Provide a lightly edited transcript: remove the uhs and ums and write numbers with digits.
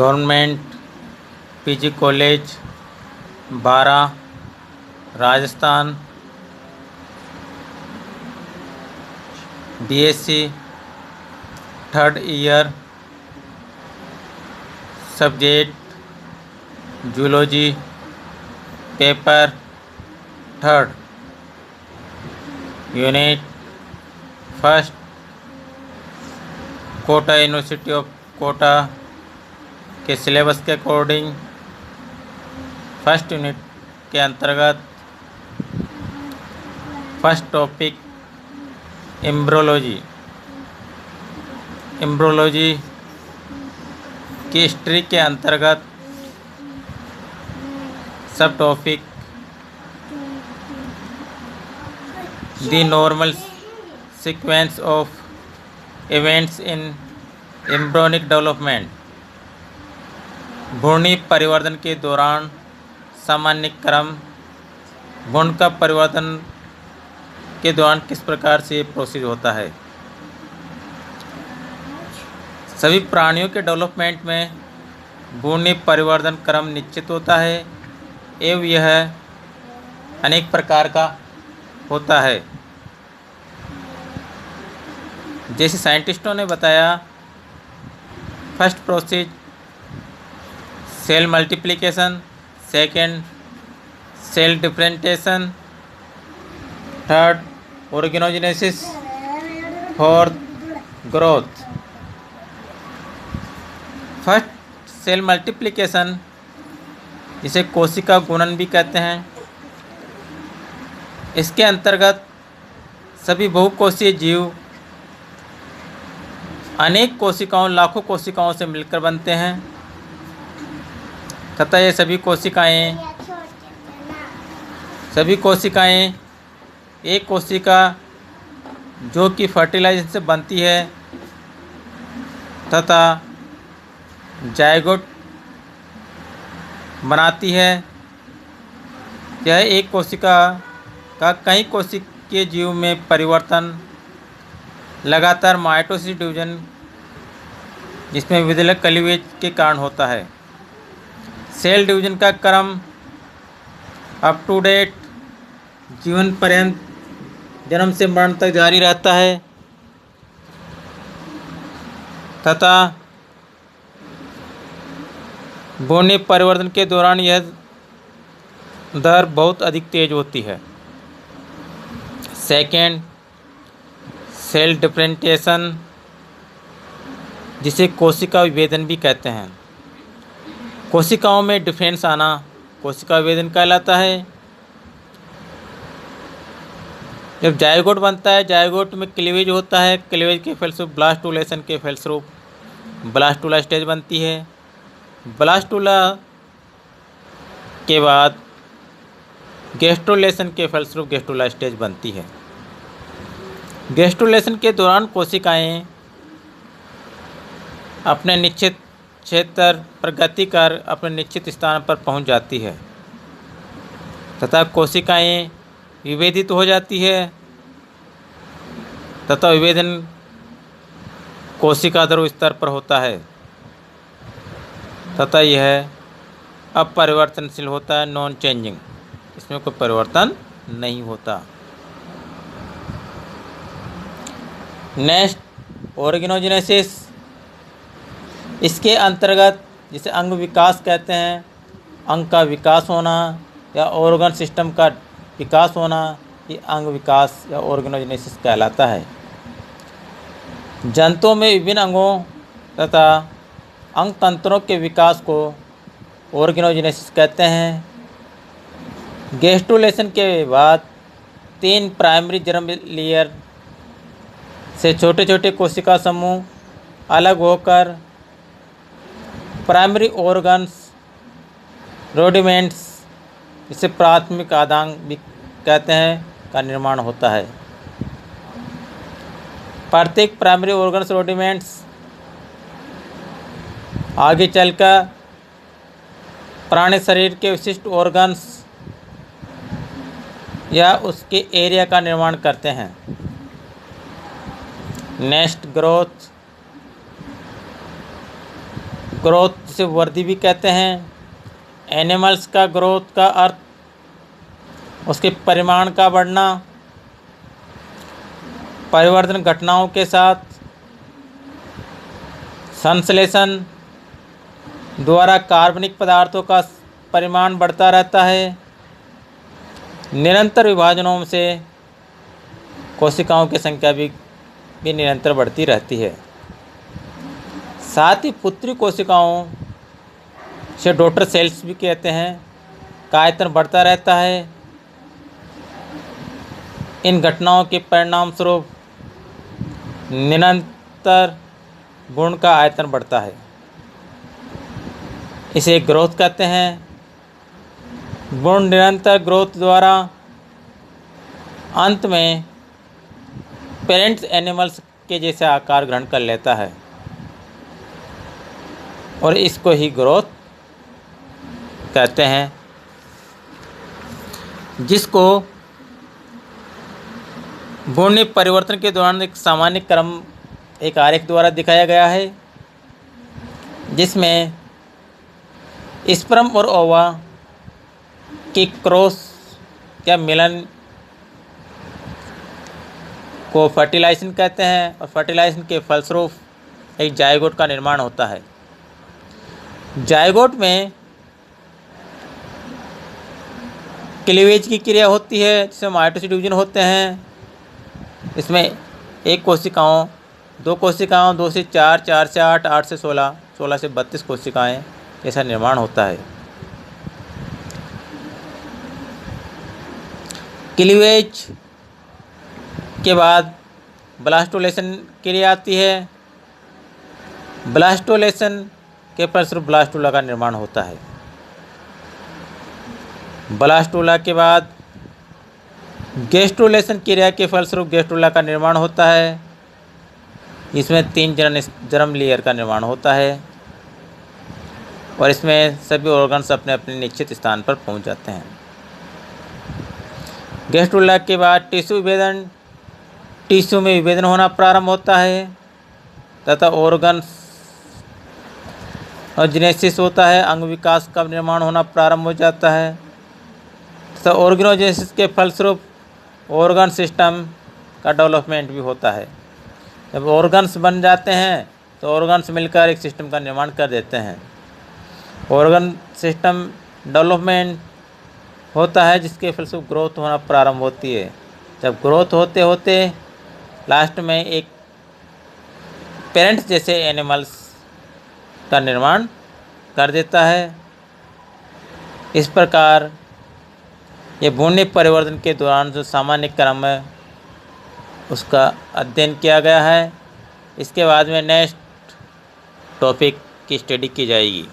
Government PG college Baran Rajasthan, BSc 3rd year, subject zoology, paper 3rd, unit 1st, Kota university of Kota के syllabus के according 1st unit के अंतर्गत first topic embryology की history के अंतर्गत sub topic the normal sequence of events in embryonic development, भ्रूणी परिवर्तन के दौरान सामान्य क्रम, भ्रूण का परिवर्तन के दौरान किस प्रकार से प्रोसेस होता है। सभी प्राणियों के डेवलपमेंट में भ्रूणी परिवर्तन क्रम निश्चित होता है एवं यह अनेक प्रकार का होता है। जैसे साइंटिस्टों ने बताया, first process cell multiplication, second cell differentiation, third organogenesis, fourth growth. First cell multiplication, जिसे कोशिका गुणन भी कहते हैं, इसके अंतर्गत सभी बहुकोषीय जीव अनेक कोशिकाओं, लाखों कोशिकाओं से मिलकर बनते हैं तथा ये सभी कोशिकाएं एक कोशिका जो कि फर्टिलाइजेशन से बनती है तथा जायगोट बनाती है। यह एक कोशिका का कई कोशिकीय जीव में परिवर्तन लगातार माइटोसिस डिवीजन, जिसमें विद्युत क्लीवेज के कारण होता है। सेल डिवीजन का क्रम अप टू डेट जीवन पर्यंत जन्म से मरण तक जारी रहता है तथा भ्रूणी परिवर्तन के दौरान यह दर बहुत अधिक तेज होती है। सेकेंड सेल डिफरेंशिएशन, जिसे कोशिका विभेदन भी कहते हैं। कोशिकाओं में डिफरेंस आना कोशिका विभेदन कहलाता है। जब जायगोट बनता है, जायगोट में क्लीवेज होता है, क्लीवेज के फलस्वरूप ब्लास्टुलेशन के फलस्वरूप ब्लास्टुला स्टेज बनती है। ब्लास्टुला के बाद गैस्ट्रुलेशन के फलस्वरूप गैस्ट्रुला स्टेज बनती है। गैस्ट्रुलेशन के दौरान कोशिकाएं अपने निश्चित क्षेत्र पर गति कर अपने निश्चित स्थान पर पहुंच जाती है तथा कोशिकाएं विभेदित हो जाती है तथा विभेदन कोशिका ध्रुव स्तर पर होता है तथा यह अपरिवर्तनशील होता है, नॉन चेंजिंग, इसमें कोई परिवर्तन नहीं होता। नेक्स्ट ऑर्गेनोजेनेसिस, इसके अंतर्गत जिसे अंग विकास कहते हैं, अंग का विकास होना या ऑर्गन सिस्टम का विकास होना, ये अंग विकास या ऑर्गेनोजेनेसिस कहलाता है। जंतुओं में विभिन्न अंगों तथा अंग तंत्रों के विकास को ऑर्गेनोजेनेसिस कहते हैं। गैस्ट्रुलेशन के बाद 3 प्राइमरी जर्म लेयर से छोटे छोटे कोशिका समूह अलग होकर प्राइमरी ऑर्गन्स, रोडिमेंट्स, इसे प्राथमिक आदांग भी कहते हैं, का निर्माण होता है। प्रत्येक प्राइमरी ऑर्गन्स रोडिमेंट्स आगे चलकर प्राणी शरीर के विशिष्ट ऑर्गन्स या उसके एरिया का निर्माण करते हैं। नेक्स्ट ग्रोथ, ग्रोथ से वृद्धि भी कहते हैं। एनिमल्स का ग्रोथ का अर्थ उसके परिमाण का बढ़ना, परिवर्तन घटनाओं के साथ संश्लेषण द्वारा कार्बनिक पदार्थों का परिमाण बढ़ता रहता है। निरंतर विभाजनों से कोशिकाओं की संख्या भी निरंतर बढ़ती रहती है। साथ ही पुत्री कोशिकाओं से डॉटर सेल्स भी कहते हैं का आयतन बढ़ता रहता है। इन घटनाओं के परिणाम स्वरूप निरंतर भ्रूण का आयतन बढ़ता है। इसे ग्रोथ कहते हैं। भ्रूण निरंतर ग्रोथ द्वारा अंत में पेरेंट्स एनिमल्स के जैसे आकार ग्रहण कर लेता है और इसको ही ग्रोथ कहते हैं, जिसको भ्रूण परिवर्तन के दौरान एक सामान्य क्रम एक आरेख द्वारा दिखाया गया है, जिसमें स्पर्म और ओवा की क्रॉस या मिलन को फर्टिलाइजेशन कहते हैं और फर्टिलाइजेशन के फलस्वरूप एक जायगोट का निर्माण होता है। जायगोट में क्लीवेज की क्रिया होती है, जिसमें माइटोसिस डिवीजन होते हैं। इसमें एक कोशिकाओं, दो कोशिकाओं, 2 से 4, 4 से 8, 8 से 16, 16 से 32 कोशिकाएं ऐसा निर्माण होता है। क्लीवेज के बाद ब्लास्टोलेशन क्रिया आती है। ब्लास्टोलेशन के फलस्वरूप ब्लास्टुला का निर्माण होता है। ब्लास्टुला के बाद गैस्ट्रुलेशन क्रिया के फलस्वरूप गैस्ट्रुला का निर्माण होता है। इसमें 3 जर्म लेयर का निर्माण होता है और इसमें सभी ऑर्गन्स अपने अपने निश्चित स्थान पर पहुंच जाते हैं। गैस्ट्रुला के बाद टिश्यू विभेदन, टिश्यू में विभेदन होना प्रारंभ होता है तथा ऑर्गन्स और जेनेसिस होता है। अंग विकास का निर्माण होना प्रारंभ हो जाता है तथा ऑर्गेनोजेनेसिस के फलस्वरूप ऑर्गन सिस्टम का डेवलपमेंट भी होता है। जब ऑर्गन्स बन जाते हैं तो ऑर्गन्स मिलकर एक सिस्टम का निर्माण कर देते हैं। ऑर्गन सिस्टम डेवलपमेंट होता है, जिसके फलस्वरूप ग्रोथ होना प्रारंभ होती है। जब ग्रोथ होते होते लास्ट में एक पेरेंट्स जैसे एनिमल्स का निर्माण कर देता है। इस प्रकार ये भ्रूण परिवर्तन के दौरान जो सामान्य क्रम है उसका अध्ययन किया गया है। इसके बाद में नेक्स्ट टॉपिक की स्टडी की जाएगी।